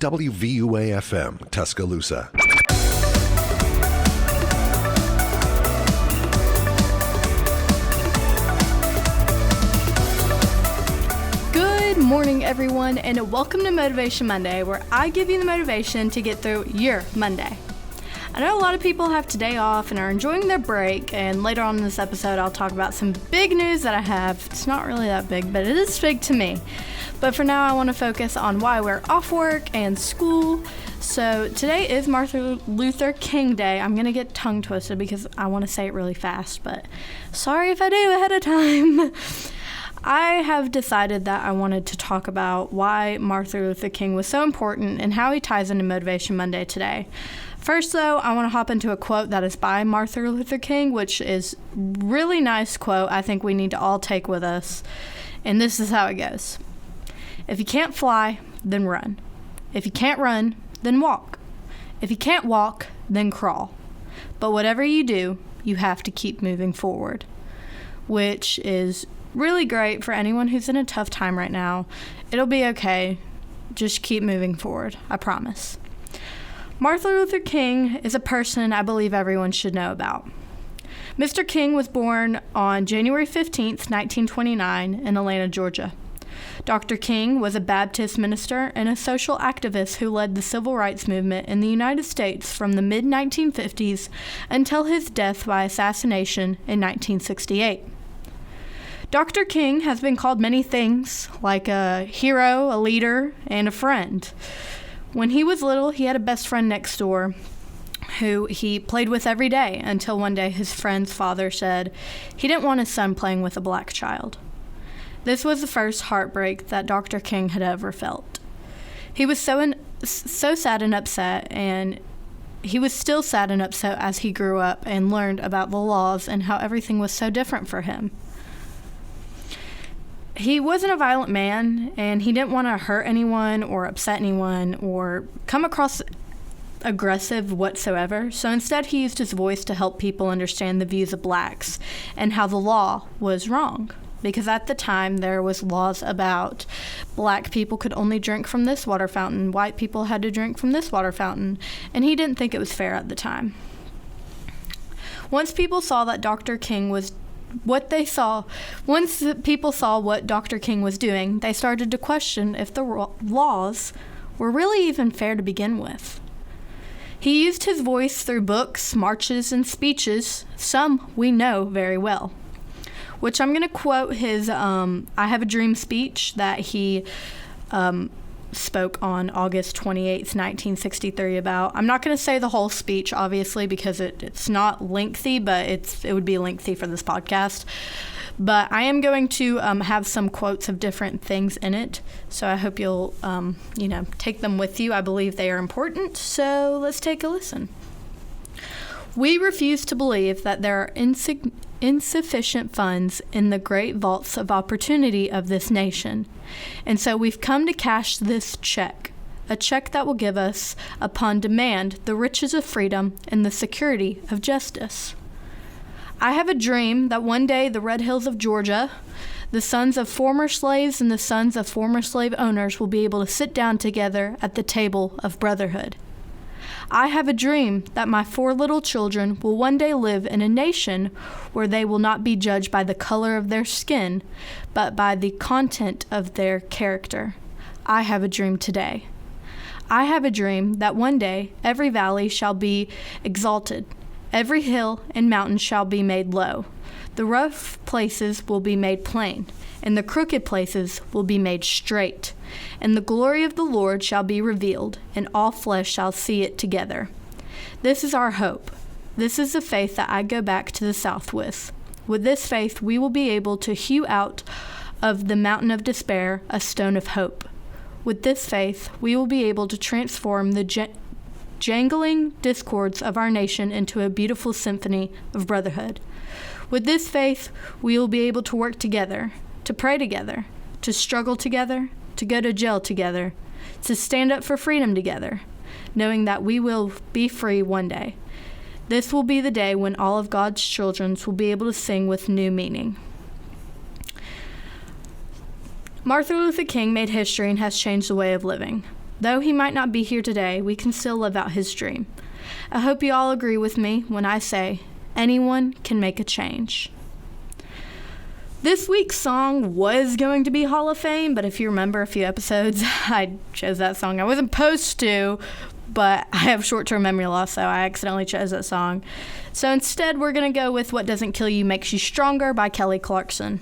WVUA-FM, Tuscaloosa. Good morning, everyone, and welcome to Motivation Monday, where I give you the motivation to get through your Monday. I know a lot of people have today off and are enjoying their break, and later on in this episode, I'll talk about some big news that I have. It's not really that big, but it is big to me. But for now, I want to focus on why we're off work and school. So today is Martin Luther King Day. I'm going to get tongue twisted because I want to say it really fast, but sorry if I do ahead of time. I have decided that I wanted to talk about why Martin Luther King was so important and how he ties into Motivation Monday today. First, though, I want to hop into a quote that is by Martin Luther King, which is a really nice quote I think we need to all take with us. And this is how it goes. If you can't fly, then run. If you can't run, then walk. If you can't walk, then crawl. But whatever you do, you have to keep moving forward, which is really great for anyone who's in a tough time right now. It'll be okay. Just keep moving forward. I promise. Martin Luther King is a person I believe everyone should know about. Mr. King was born on January 15th, 1929 in Atlanta, Georgia. Dr. King was a Baptist minister and a social activist who led the civil rights movement in the United States from the mid-1950s until his death by assassination in 1968. Dr. King has been called many things, like a hero, a leader, and a friend. When he was little, he had a best friend next door who he played with every day until one day his friend's father said he didn't want his son playing with a black child. This was the first heartbreak that Dr. King had ever felt. He was so sad and upset, and he was still sad and upset as he grew up and learned about the laws and how everything was so different for him. He wasn't a violent man, and he didn't want to hurt anyone or upset anyone or come across aggressive whatsoever. So instead, he used his voice to help people understand the views of blacks and how the law was wrong. Because at the time, there was laws about black people could only drink from this water fountain, white people had to drink from this water fountain, and he didn't think it was fair at the time. Once people saw what Dr. King was doing, they started to question if the laws were really even fair to begin with. He used his voice through books, marches, and speeches, some we know very well, which I'm going to quote his I Have a Dream speech that he spoke on August 28th, 1963 about. I'm not going to say the whole speech, obviously, because it's not lengthy, but it would be lengthy for this podcast. But I am going to have some quotes of different things in it, so I hope you'll, take them with you. I believe they are important, so let's take a listen. We refuse to believe that there are insufficient funds in the great vaults of opportunity of this nation. And so we've come to cash this check, a check that will give us, upon demand, the riches of freedom and the security of justice. I have a dream that one day the Red Hills of Georgia, the sons of former slaves and the sons of former slave owners will be able to sit down together at the table of brotherhood. I have a dream that my 4 little children will one day live in a nation where they will not be judged by the color of their skin, but by the content of their character. I have a dream today. I have a dream that one day every valley shall be exalted, every hill and mountain shall be made low. The rough places will be made plain, and the crooked places will be made straight. And the glory of the Lord shall be revealed, and all flesh shall see it together. This is our hope. This is the faith that I go back to the South with. With this faith, we will be able to hew out of the mountain of despair a stone of hope. With this faith, we will be able to transform the jangling discords of our nation into a beautiful symphony of brotherhood. With this faith, we will be able to work together, to pray together, to struggle together, to go to jail together, to stand up for freedom together, knowing that we will be free one day. This will be the day when all of God's children will be able to sing with new meaning. Martin Luther King made history and has changed the way of living. Though he might not be here today, we can still live out his dream. I hope you all agree with me when I say anyone can make a change. This week's song was going to be Hall of Fame, but if you remember a few episodes, I chose that song. I wasn't supposed to, but I have short-term memory loss, so I accidentally chose that song. So instead, we're going to go with What Doesn't Kill You Makes You Stronger by Kelly Clarkson.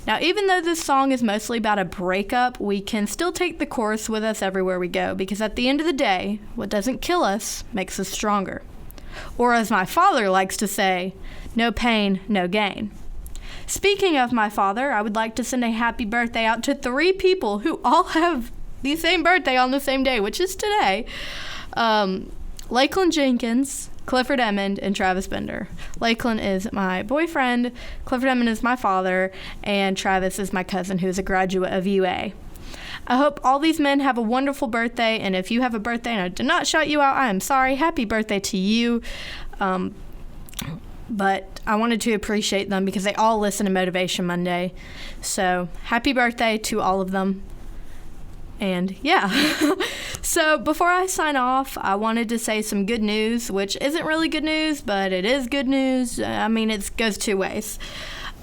Now, even though this song is mostly about a breakup, we can still take the chorus with us everywhere we go, because at the end of the day, what doesn't kill us makes us stronger. Or as my father likes to say, no pain, no gain. Speaking of my father, I would like to send a happy birthday out to 3 people who all have the same birthday on the same day, which is today. Lakeland Jenkins, Clifford Emmond, and Travis Bender. Lakeland is my boyfriend, Clifford Emmond is my father, and Travis is my cousin who is a graduate of UA. I hope all these men have a wonderful birthday, and if you have a birthday and I did not shout you out, I am sorry. Happy birthday to you. But I wanted to appreciate them because they all listen to Motivation Monday. So happy birthday to all of them. And yeah, so before I sign off, I wanted to say some good news, which isn't really good news, but it is good news. I mean, it goes 2 ways.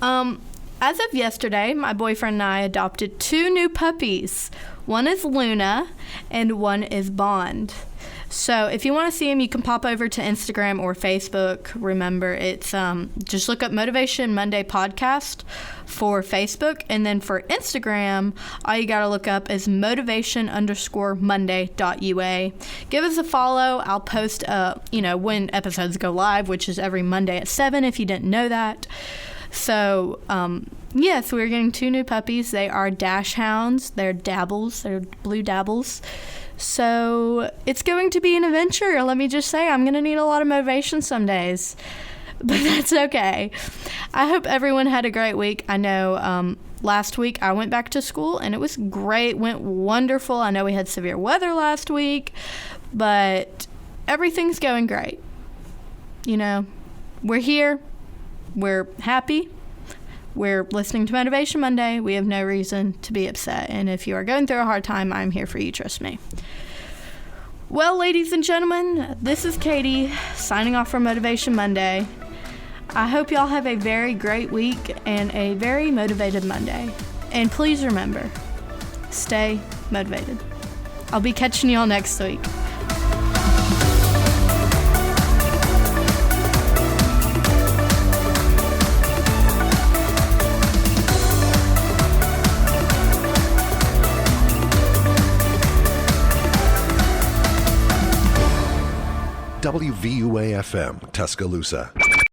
As of yesterday, my boyfriend and I adopted 2 new puppies. One is Luna and one is Bond. So if you want to see them, you can pop over to Instagram or Facebook. Remember, it's just look up Motivation Monday Podcast for Facebook. And then for Instagram, all you got to look up is motivation_monday.ua. Give us a follow. I'll post, when episodes go live, which is every Monday at 7 if you didn't know that. So, yes, we're getting 2 new puppies. They are dash hounds. They're dabbles. They're blue dabbles. So it's going to be an adventure. Let me just say, I'm going to need a lot of motivation some days, but that's okay. I hope everyone had a great week. I know last week I went back to school and it was great, went wonderful. I know we had severe weather last week, but everything's going great. We're here. We're happy. We're listening to Motivation Monday. We have no reason to be upset. And if you are going through a hard time, I'm here for you. Trust me. Well, ladies and gentlemen, this is Katie signing off from Motivation Monday. I hope y'all have a very great week and a very motivated Monday. And please remember, stay motivated. I'll be catching y'all next week. WVUA-FM, Tuscaloosa.